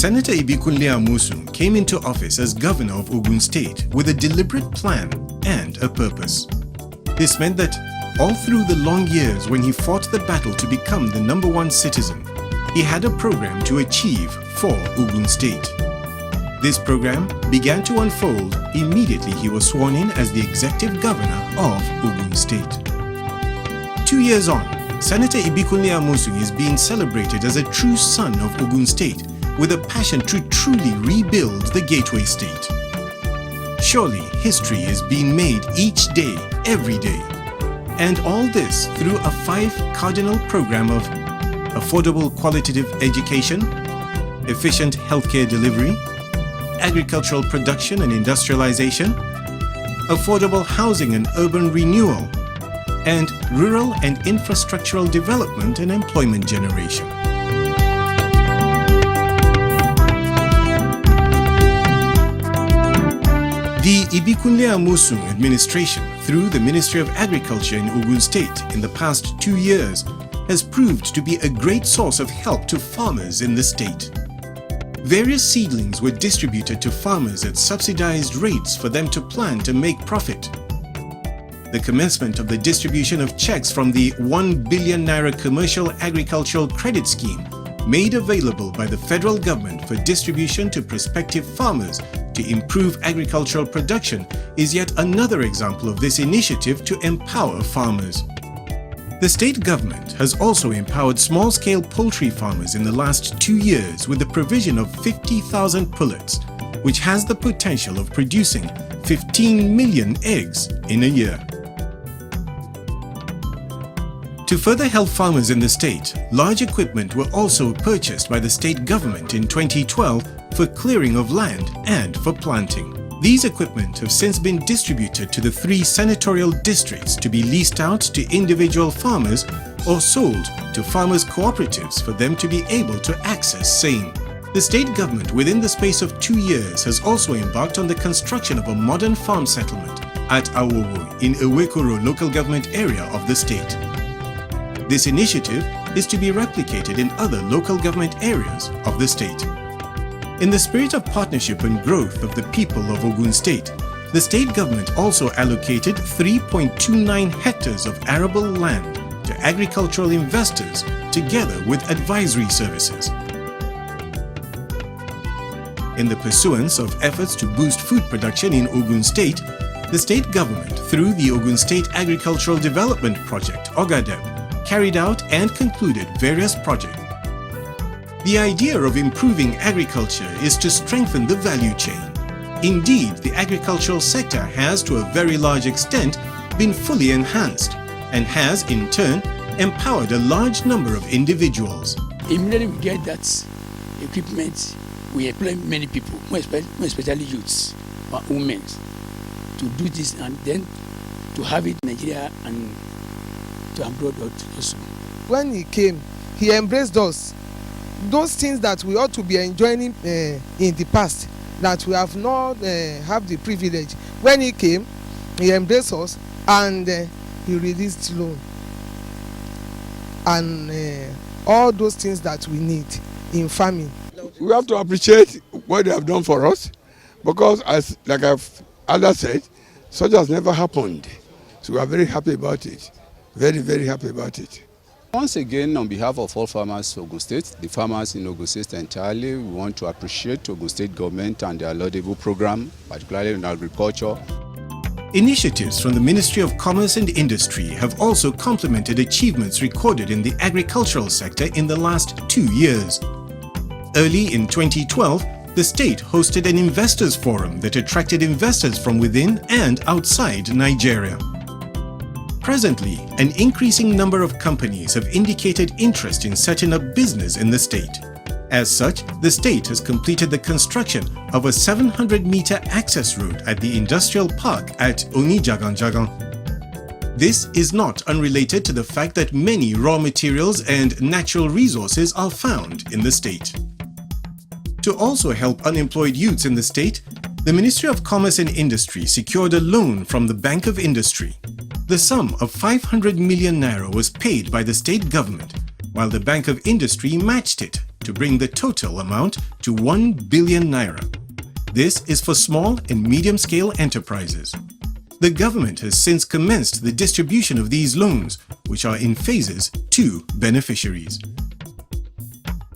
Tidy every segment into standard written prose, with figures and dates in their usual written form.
Senator Ibikunle Amosun came into office as governor of Ogun State with a deliberate plan and a purpose. This meant that all through the long years when he fought the battle to become the #1 citizen, he had a program to achieve for Ogun State. This program began to unfold immediately he was sworn in as the executive governor of Ogun State. 2 years on, Senator Ibikunle Amosun is being celebrated as a true son of Ogun State with a passion to truly rebuild the Gateway State. Surely history is being made each day, every day. And all this through a 5-cardinal program of affordable qualitative education, efficient healthcare delivery, agricultural production and industrialization, affordable housing and urban renewal, and rural and infrastructural development and employment generation. The Ibikunle Amosun administration, through the Ministry of Agriculture in Ogun State in the past 2 years, has proved to be a great source of help to farmers in the state. Various seedlings were distributed to farmers at subsidized rates for them to plant to make profit. The commencement of the distribution of checks from the 1 billion naira Commercial Agricultural Credit Scheme, made available by the federal government for distribution to prospective farmers to improve agricultural production, is yet another example of this initiative to empower farmers. The state government has also empowered small-scale poultry farmers in the last 2 years with the provision of 50,000 pullets, which has the potential of producing 15 million eggs in a year. To further help farmers in the state, large equipment were also purchased by the state government in 2012 for clearing of land and for planting. These equipment have since been distributed to the 3 senatorial districts to be leased out to individual farmers or sold to farmers' cooperatives for them to be able to access same. The state government within the space of 2 years has also embarked on the construction of a modern farm settlement at Awowo in Ewekoro local government area of the state. This initiative is to be replicated in other local government areas of the state. In the spirit of partnership and growth of the people of Ogun State, the state government also allocated 3.29 hectares of arable land to agricultural investors together with advisory services. In the pursuance of efforts to boost food production in Ogun State, the state government, through the Ogun State Agricultural Development Project, OGADEP, carried out and concluded various projects. The idea of improving agriculture is to strengthen the value chain. Indeed, the agricultural sector has to a very large extent been fully enhanced and has in turn empowered a large number of individuals. Immediately we get that equipment, we employ many people, more especially youths or women, to do this and then to have it in Nigeria and to abroad also. When he came, he embraced us. Those things that we ought to be enjoying in the past, that we have not have the privilege. When he came, he embraced us and he released loan and all those things that we need in farming. We have to appreciate what they have done for us, because as like I've said, such has never happened. So we are very happy about it. Very, very happy about it. Once again, on behalf of all farmers of Ogun State, the farmers in Ogun State entirely, we want to appreciate Ogun State government and their laudable program, particularly in agriculture. Initiatives from the Ministry of Commerce and Industry have also complemented achievements recorded in the agricultural sector in the last 2 years. Early in 2012, the state hosted an investors forum that attracted investors from within and outside Nigeria. Presently, an increasing number of companies have indicated interest in setting up business in the state. As such, the state has completed the construction of a 700-meter access road at the industrial park at Onijagan-Jagan. This is not unrelated to the fact that many raw materials and natural resources are found in the state. To also help unemployed youths in the state, the Ministry of Commerce and Industry secured a loan from the Bank of Industry. The sum of 500 million naira was paid by the state government, while the Bank of Industry matched it to bring the total amount to 1 billion naira. This is for small and medium-scale enterprises. The government has since commenced the distribution of these loans, which are in phases to beneficiaries.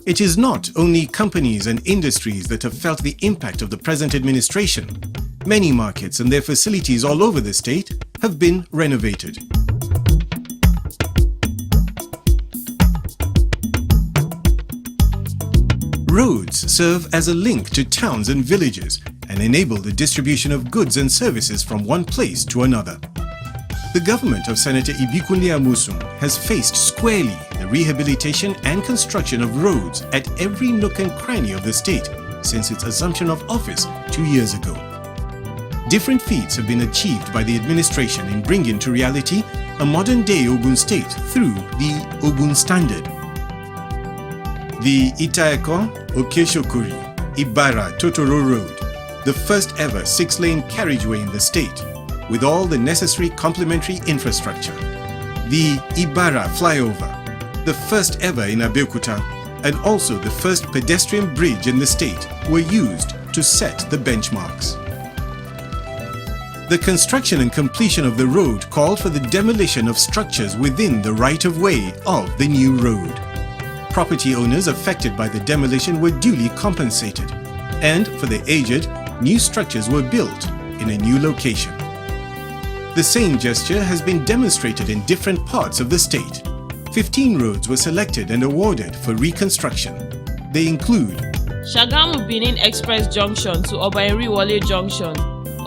It is not only companies and industries that have felt the impact of the present administration. Many markets and their facilities all over the state have been renovated. Roads serve as a link to towns and villages and enable the distribution of goods and services from one place to another. The government of Senator Ibikunle Amosun has faced squarely the rehabilitation and construction of roads at every nook and cranny of the state since its assumption of office 2 years ago. Different feats have been achieved by the administration in bringing to reality a modern-day Ogun state through the Ogun Standard. The Itaeko, Okeshokuri, Ibara Totoro Road, the first ever 6-lane carriageway in the state, with all the necessary complementary infrastructure. The Ibara flyover, the first ever in Abeokuta, and also the first pedestrian bridge in the state, were used to set the benchmarks. The construction and completion of the road called for the demolition of structures within the right-of-way of the new road. Property owners affected by the demolition were duly compensated, and for the aged, new structures were built in a new location. The same gesture has been demonstrated in different parts of the state. 15 roads were selected and awarded for reconstruction. They include Shagamu Benin Express Junction to Obairiwole Junction,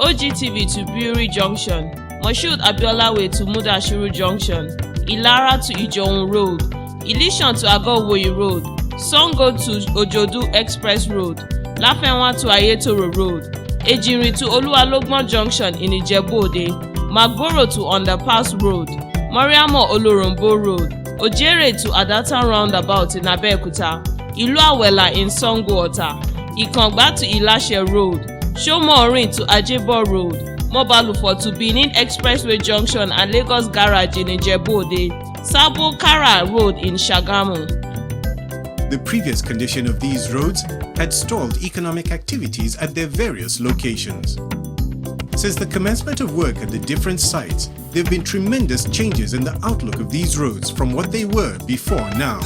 OGTV to Buri Junction, Moshood Abiola Way to Mudashiru Junction, Ilara to Ijohun Road, Ilishan to Agowoyi Road, Songo to Ojodu Express Road, Lafenwa to Ayetoro Road, Ejinri to Oluwalogbon Junction in Ijebu-Ode, Magboro to Underpass Road, Moriamo Olorombo Road, Ojere to Adatan Roundabout in Abeokuta, Ilu Awela in Sango-Ota, Ikangba to Ilashe Road, Shomorin to Ajebo Road, Mobalufo to Benin Expressway Junction and Lagos Garage in Ijebu-Ode, Sabo Kara Road in Shagamu. The previous condition of these roads had stalled economic activities at their various locations. Since the commencement of work at the different sites, there have been tremendous changes in the outlook of these roads from what they were before now.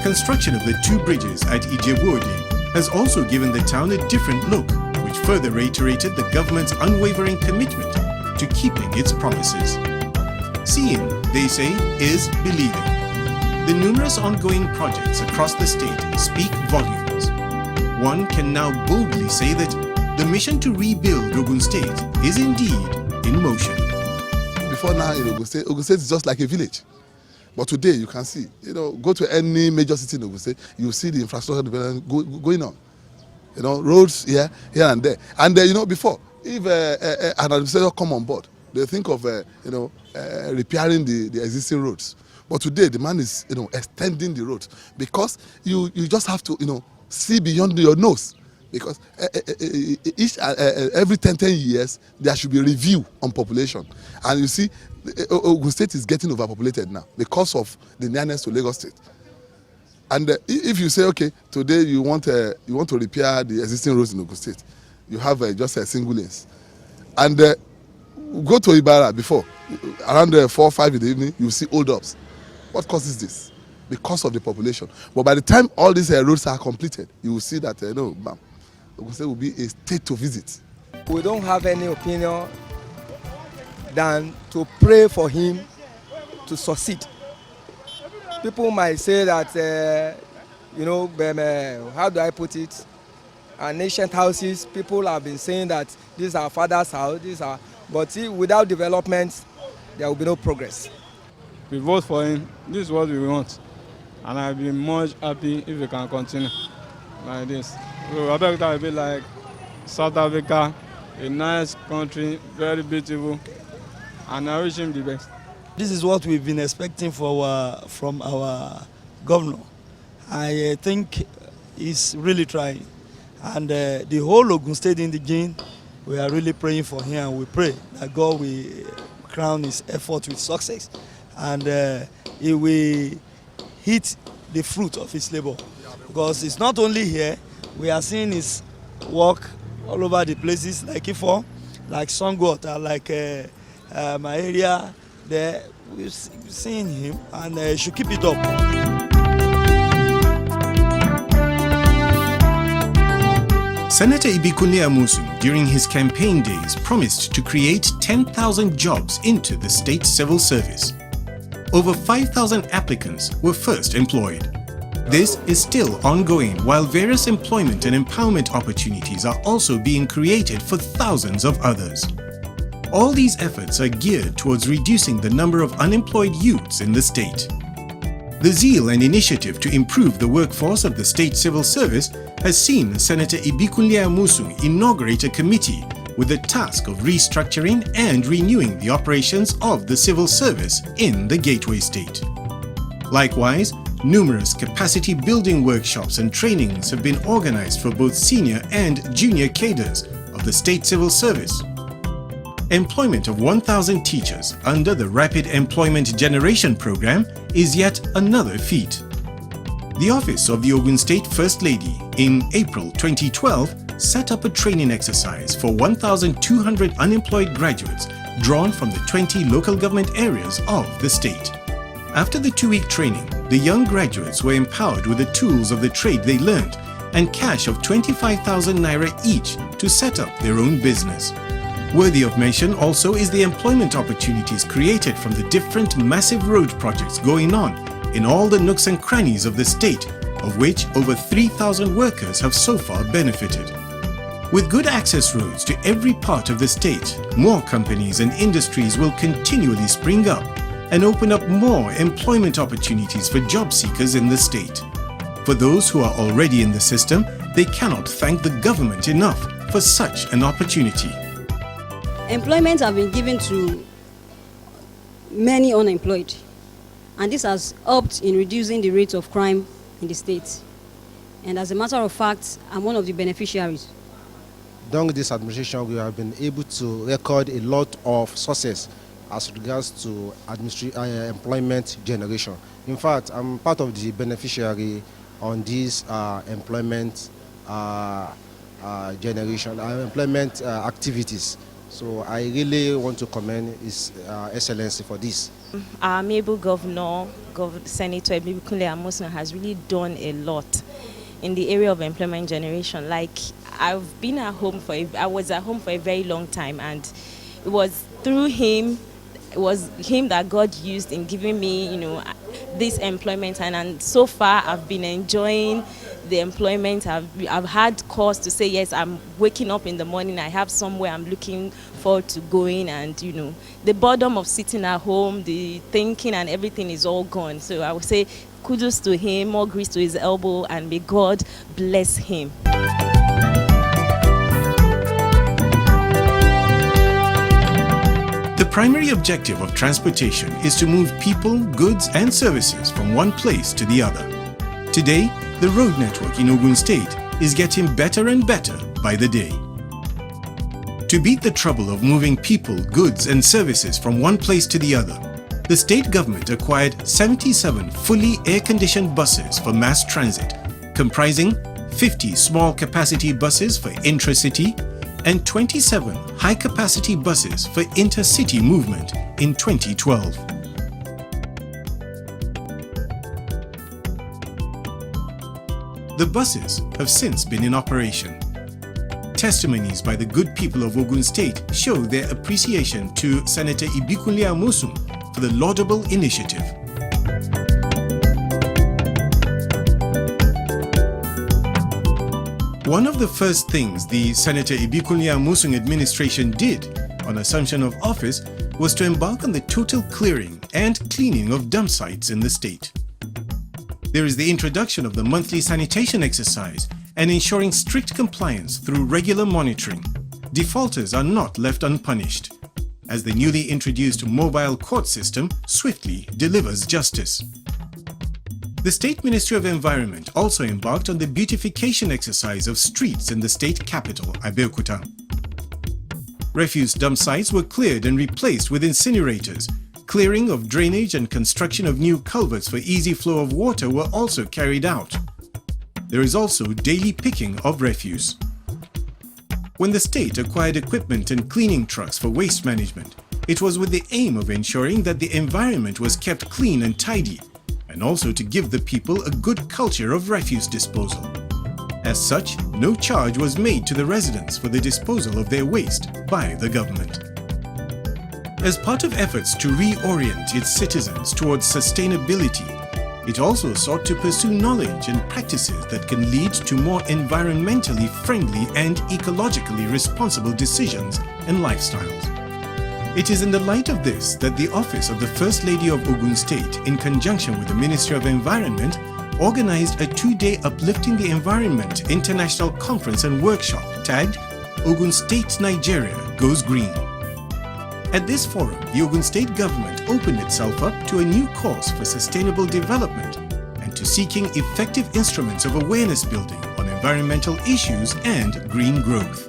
Construction of the 2 bridges at Ijebu-Ode has also given the town a different look, which further reiterated the government's unwavering commitment to keeping its promises. Seeing, they say, is believing. The numerous ongoing projects across the state speak volumes. One can now boldly say that the mission to rebuild Ogun State is indeed in motion. Before now in Ogun State is just like a village. But today you can see, go to any major city in Ogun State, you see the infrastructure development going on. Roads here and there. And before, if an administrator come on board, they think of repairing the existing roads. But today the man is extending the roads because you just have to see beyond your nose, because every 10 years there should be a review on population. And you see Ogun State is getting overpopulated now because of the nearness to Lagos State. And if you say, okay, today you want to repair the existing roads in Ogun State, you have just a single lanes. And go to Ibara before, around 4 or 5 in the evening, you see hold ups. What causes this? Because of the population. But by the time all these roads are completed, you will see that Ogun State will be a state to visit. We don't have any opinion than to pray for him to succeed. People might say that, how do I put it? And ancient houses, people have been saying that this is our father's house, but without development, there will be no progress. We vote for him. This is what we want. And I'll be much happy if we can continue like this. So Abeokuta will be like South Africa, a nice country, very beautiful, and I wish him the best. This is what we've been expecting from our governor. I think he's really trying. And the whole Ogun State indigene, we are really praying for him, and we pray that God will crown his effort with success, and he will hit the fruit of his labor. because it's not only here. We are seeing his work all over the places, like Ifo, like Songwater, like my area there. We've seen him, and should keep it up. Senator Ibikunle Amosun, during his campaign days, promised to create 10,000 jobs into the state civil service. Over 5,000 applicants were first employed. This is still ongoing, while various employment and empowerment opportunities are also being created for thousands of others. All these efforts are geared towards reducing the number of unemployed youths in the state. The zeal and initiative to improve the workforce of the state civil service has seen Senator Ibikunle Amosun inaugurate a committee with the task of restructuring and renewing the operations of the civil service in the Gateway State. Likewise, numerous capacity building workshops and trainings have been organized for both senior and junior cadres of the state civil service. Employment of 1,000 teachers under the Rapid Employment Generation Program is yet another feat. The office of the Ogun State First Lady in April 2012 set up a training exercise for 1,200 unemployed graduates drawn from the 20 local government areas of the state. After the 2-week training, the young graduates were empowered with the tools of the trade they learned and cash of 25,000 naira each to set up their own business. Worthy of mention also is the employment opportunities created from the different massive road projects going on in all the nooks and crannies of the state, of which over 3,000 workers have so far benefited. With good access roads to every part of the state, more companies and industries will continually spring up and open up more employment opportunities for job seekers in the state. For those who are already in the system, they cannot thank the government enough for such an opportunity. Employment have been given to many unemployed, and this has helped in reducing the rate of crime in the state. And as a matter of fact, I'm one of the beneficiaries. During this administration, we have been able to record a lot of success as regards to employment generation. In fact, I'm part of the beneficiary on this employment generation, employment activities. So I really want to commend His Excellency for this. Our amiable governor, Senator Ibikunle Amosun, has really done a lot in the area of employment generation. Like, I've been at home I was at home for a very long time, and it was through him, it was him that God used in giving me, this employment, and so far I've been enjoying the employment. I've had cause to say, yes, I'm waking up in the morning, I have somewhere I'm looking forward to going, and the boredom of sitting at home, the thinking and everything is all gone. So I would say kudos to him, more grease to his elbow, and may God bless him. The primary objective of transportation is to move people, goods and services from one place to the other. Today, the road network in Ogun State is getting better and better by the day. To beat the trouble of moving people, goods and services from one place to the other, the state government acquired 77 fully air-conditioned buses for mass transit, comprising 50 small capacity buses for intra-city and 27 high-capacity buses for intercity movement in 2012. The buses have since been in operation. Testimonies by the good people of Ogun State show their appreciation to Senator Ibikunle Amosun for the laudable initiative. One of the first things the Senator Ibikunle Amosun administration did on assumption of office was to embark on the total clearing and cleaning of dump sites in the state. There is the introduction of the monthly sanitation exercise and ensuring strict compliance through regular monitoring. Defaulters are not left unpunished, as the newly introduced mobile court system swiftly delivers justice. The State Ministry of Environment also embarked on the beautification exercise of streets in the state capital, Abeokuta. Refuse dump sites were cleared and replaced with incinerators. Clearing of drainage and construction of new culverts for easy flow of water were also carried out. there is also daily picking of refuse. When the state acquired equipment and cleaning trucks for waste management, it was with the aim of ensuring that the environment was kept clean and tidy, and also to give the people a good culture of refuse disposal. As such, no charge was made to the residents for the disposal of their waste by the government. As part of efforts to reorient its citizens towards sustainability, it also sought to pursue knowledge and practices that can lead to more environmentally friendly and ecologically responsible decisions and lifestyles. It is in the light of this that the Office of the First Lady of Ogun State, in conjunction with the Ministry of Environment, organized a 2-day Uplifting the Environment International Conference and Workshop tagged Ogun State, Nigeria Goes Green. At this forum, the Ogun State government opened itself up to a new course for sustainable development and to seeking effective instruments of awareness building on environmental issues and green growth.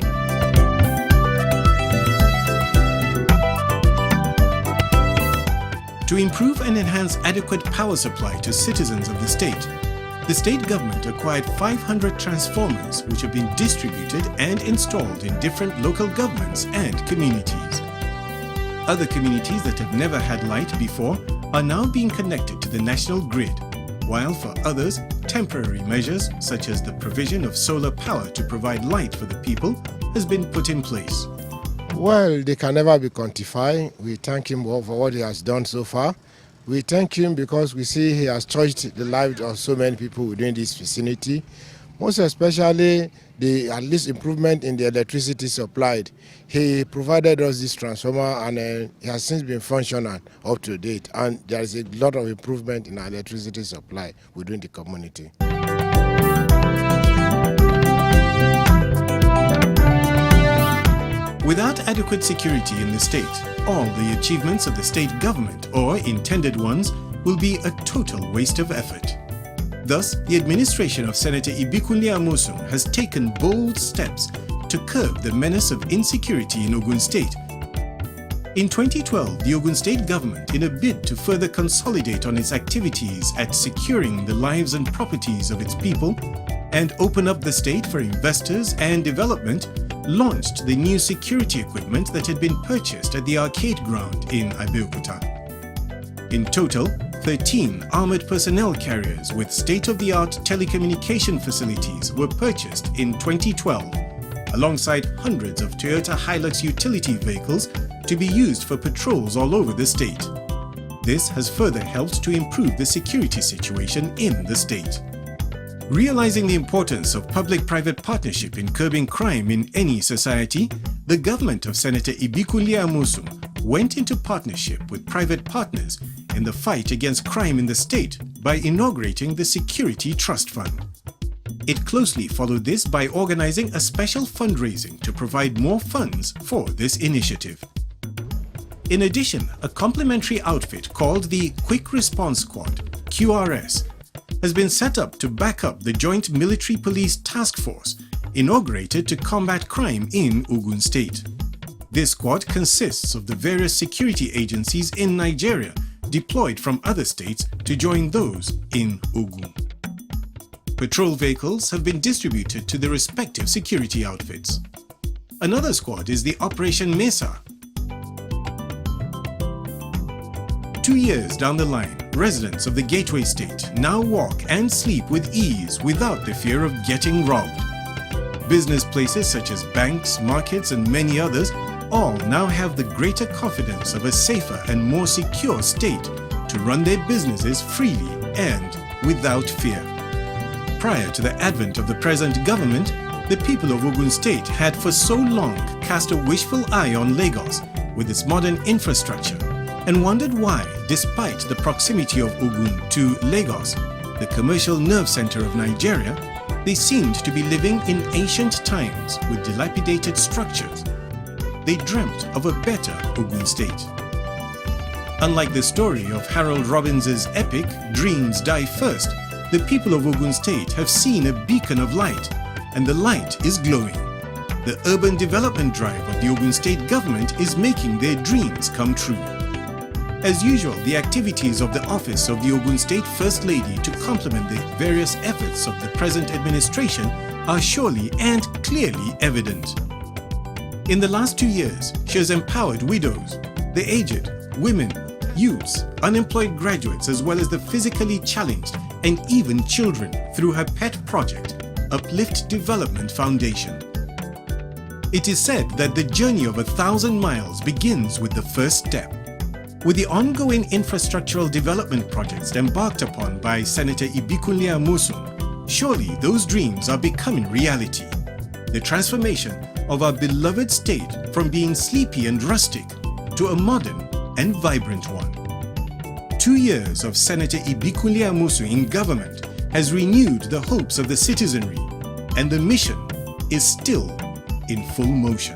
To improve and enhance adequate power supply to citizens of the state government acquired 500 transformers which have been distributed and installed in different local governments and communities. Other communities that have never had light before are now being connected to the national grid, while for others, temporary measures such as the provision of solar power to provide light for the people has been put in place. Well, they can never be quantified. We thank him for what he has done so far. We thank him because we see he has touched the lives of so many people within this vicinity, most especially the at least improvement in the electricity supplied. He provided us this transformer and it has since been functional up to date, and there is a lot of improvement in our electricity supply within the community. Without adequate security in the state, all the achievements of the state government or intended ones will be a total waste of effort. Thus, the administration of Senator Ibikunle Amosun has taken bold steps to curb the menace of insecurity in Ogun State. In 2012, the Ogun State government, in a bid to further consolidate on its activities at securing the lives and properties of its people and open up the state for investors and development, launched the new security equipment that had been purchased at the arcade ground in Abeokuta. In total, 13 armored personnel carriers with state-of-the-art telecommunication facilities were purchased in 2012, alongside hundreds of Toyota Hilux utility vehicles to be used for patrols all over the state. This has further helped to improve the security situation in the state. Realizing the importance of public-private partnership in curbing crime in any society, the government of Senator Ibikunle Amosun went into partnership with private partners in the fight against crime in the state by inaugurating the Security Trust Fund. It closely followed this by organizing a special fundraising to provide more funds for this initiative. In addition, a complementary outfit called the Quick Response Squad, QRS, has been set up to back up the Joint Military Police Task Force, inaugurated to combat crime in Ogun State. This squad consists of the various security agencies in Nigeria deployed from other states to join those in Ogun. Patrol vehicles have been distributed to the respective security outfits. Another squad is the Operation Mesa. 2 years down the line, residents of the Gateway State now walk and sleep with ease without the fear of getting robbed. Business places such as banks, markets, and many others all now have the greater confidence of a safer and more secure state to run their businesses freely and without fear. Prior to the advent of the present government, the people of Ogun State had for so long cast a wishful eye on Lagos with its modern infrastructure and wondered why, despite the proximity of Ogun to Lagos, the commercial nerve center of Nigeria, they seemed to be living in ancient times with dilapidated structures. They dreamt of a better Ogun State. Unlike the story of Harold Robbins' epic Dreams Die First, the people of Ogun State have seen a beacon of light, and the light is glowing. The urban development drive of the Ogun State government is making their dreams come true. As usual, the activities of the office of the Ogun State First Lady to complement the various efforts of the present administration are surely and clearly evident. In the last 2 years, she has empowered widows, the aged, women, youths, unemployed graduates, as well as the physically challenged and even children through her pet project, Uplift Development Foundation. It is said that the journey of 1,000 miles begins with the first step. With the ongoing infrastructural development projects embarked upon by Senator Ibikunle Amosun, surely those dreams are becoming reality. The transformation of our beloved state from being sleepy and rustic to a modern and vibrant one. 2 years of Senator Ibikunle Amosun in government has renewed the hopes of the citizenry, and the mission is still in full motion.